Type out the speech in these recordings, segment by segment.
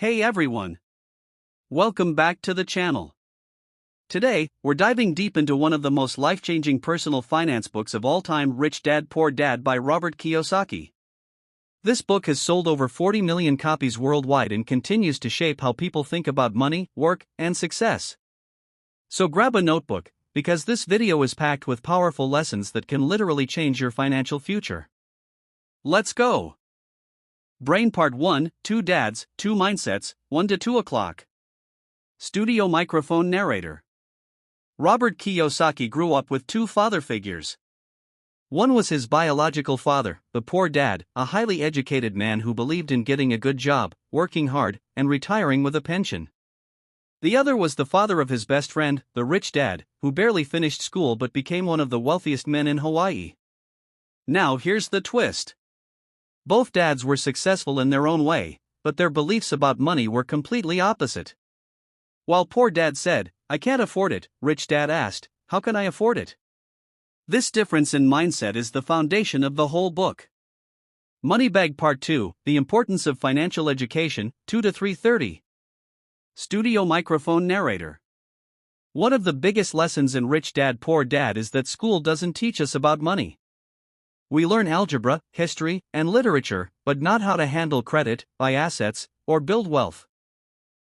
Hey everyone! Welcome back to the channel. Today, we're diving deep into one of the most life-changing personal finance books of all time, Rich Dad Poor Dad by Robert Kiyosaki. This book has sold over 40 million copies worldwide and continues to shape how people think about money, work, and success. So grab a notebook, because this video is packed with powerful lessons that can literally change your financial future. Let's go! Brain Part 1, 2 Dads, 2 Mindsets, 1 to 2 o'clock. Studio microphone narrator. Robert Kiyosaki grew up with two father figures. One was his biological father, the poor dad, a highly educated man who believed in getting a good job, working hard, and retiring with a pension. The other was the father of his best friend, the rich dad, who barely finished school but became one of the wealthiest men in Hawaii. Now here's the twist. Both dads were successful in their own way, but their beliefs about money were completely opposite. While poor dad said, "I can't afford it," rich dad asked, "How can I afford it?" This difference in mindset is the foundation of the whole book. Moneybag Part 2, The Importance of Financial Education, 2 to 3:30. Studio microphone narrator. One of the biggest lessons in Rich Dad Poor Dad is that school doesn't teach us about money. We learn algebra, history, and literature, but not how to handle credit, buy assets, or build wealth.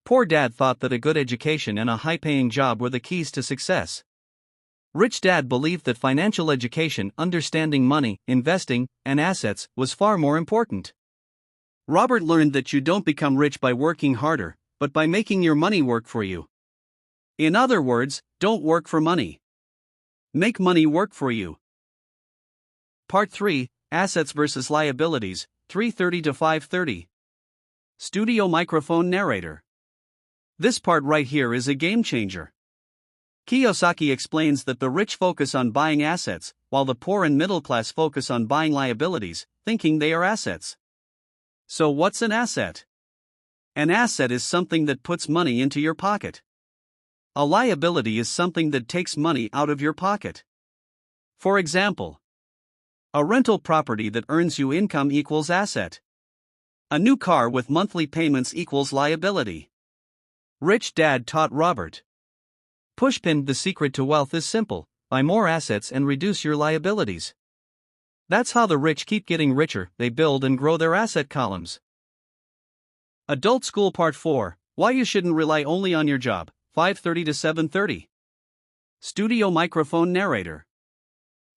Poor Dad thought that a good education and a high-paying job were the keys to success. Rich Dad believed that financial education, understanding money, investing, and assets, was far more important. Robert learned that you don't become rich by working harder, but by making your money work for you. In other words, don't work for money. Make money work for you. Part 3, Assets versus Liabilities, 3:30 to 5:30. Studio microphone narrator. This part right here is a game changer. Kiyosaki explains that the rich focus on buying assets, while the poor and middle class focus on buying liabilities, thinking they are assets. So what's an asset? An asset is something that puts money into your pocket. A liability is something that takes money out of your pocket. For example, a rental property that earns you income equals asset. A new car with monthly payments equals liability. Rich Dad taught Robert. Pushpin, the secret to wealth is simple: buy more assets and reduce your liabilities. That's how the rich keep getting richer, they build and grow their asset columns. Adult School Part 4, Why You Shouldn't Rely Only on Your Job, 5:30 to 7:30. Studio microphone narrator.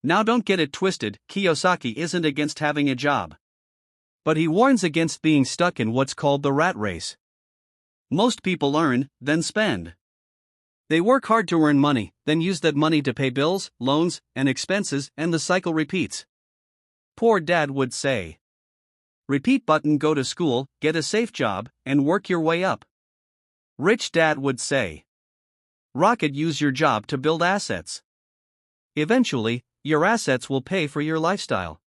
Now don't get it twisted, Kiyosaki isn't against having a job. But he warns against being stuck in what's called the rat race. Most people earn, then spend. They work hard to earn money, then use that money to pay bills, loans, and expenses, and the cycle repeats. Poor Dad would say, repeat button, go to school, get a safe job, and work your way up. Rich Dad would say, rocket, use your job to build assets. Eventually, your assets will pay for your lifestyle.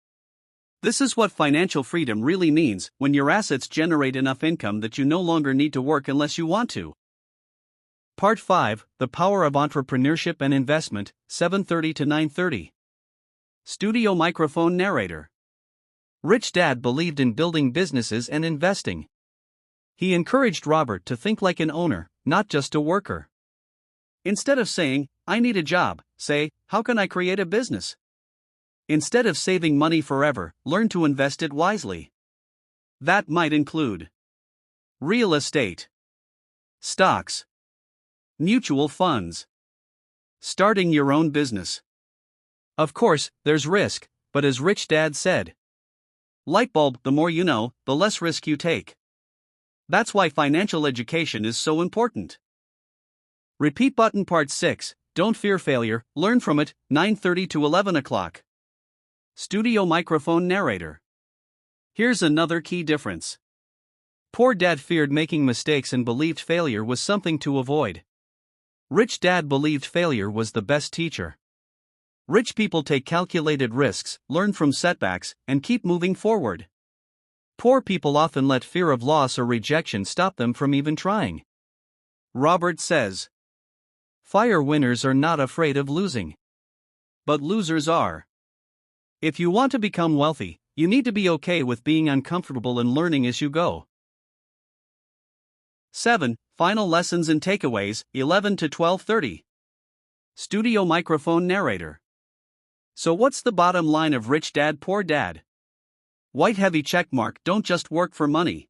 This is what financial freedom really means, when your assets generate enough income that you no longer need to work unless you want to. Part 5, The Power of Entrepreneurship and Investment, 7:30 to 9:30. Studio microphone narrator. Rich Dad believed in building businesses and investing. He encouraged Robert to think like an owner, not just a worker. Instead of saying, "I need a job," say, "How can I create a business?" Instead of saving money forever, learn to invest it wisely. That might include real estate, stocks, mutual funds, starting your own business. Of course, there's risk, but as Rich Dad said, light bulb, the more you know, the less risk you take. That's why financial education is so important. Repeat button Part 6, Don't Fear Failure, Learn from It, 9:30 to 11 o'clock. Studio microphone narrator. Here's another key difference. Poor Dad feared making mistakes and believed failure was something to avoid. Rich Dad believed failure was the best teacher. Rich people take calculated risks, learn from setbacks, and keep moving forward. Poor people often let fear of loss or rejection stop them from even trying. Robert says, fire winners are not afraid of losing. But losers are. If you want to become wealthy, you need to be okay with being uncomfortable and learning as you go. 7. Final lessons and takeaways, 11 to 12:30. Studio microphone narrator. So what's the bottom line of Rich Dad Poor Dad? White heavy checkmark. Don't just work for money.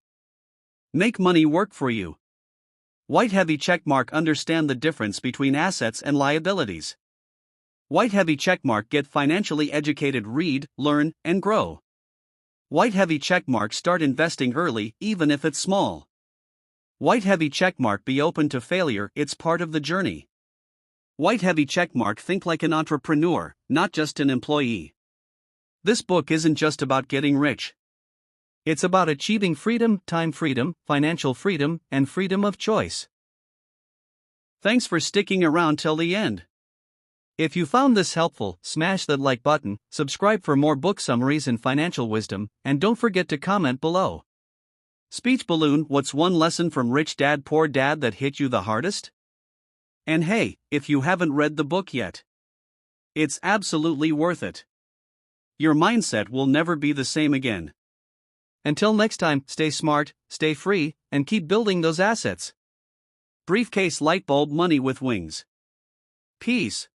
Make money work for you. White heavy checkmark. Understand the difference between assets and liabilities. White heavy checkmark. Get financially educated. Read, learn, and grow. White heavy checkmark. Start investing early, even if it's small. White heavy checkmark. Be open to failure, it's part of the journey. White heavy checkmark. Think like an entrepreneur, not just an employee. This book isn't just about getting rich. It's about achieving freedom, time freedom, financial freedom, and freedom of choice. Thanks for sticking around till the end. If you found this helpful, smash that like button, subscribe for more book summaries and financial wisdom, and don't forget to comment below. Speech balloon. What's one lesson from Rich Dad Poor Dad that hit you the hardest? And hey, if you haven't read the book yet, it's absolutely worth it. Your mindset will never be the same again. Until next time, stay smart, stay free, and keep building those assets. Briefcase light bulb money with wings. Peace.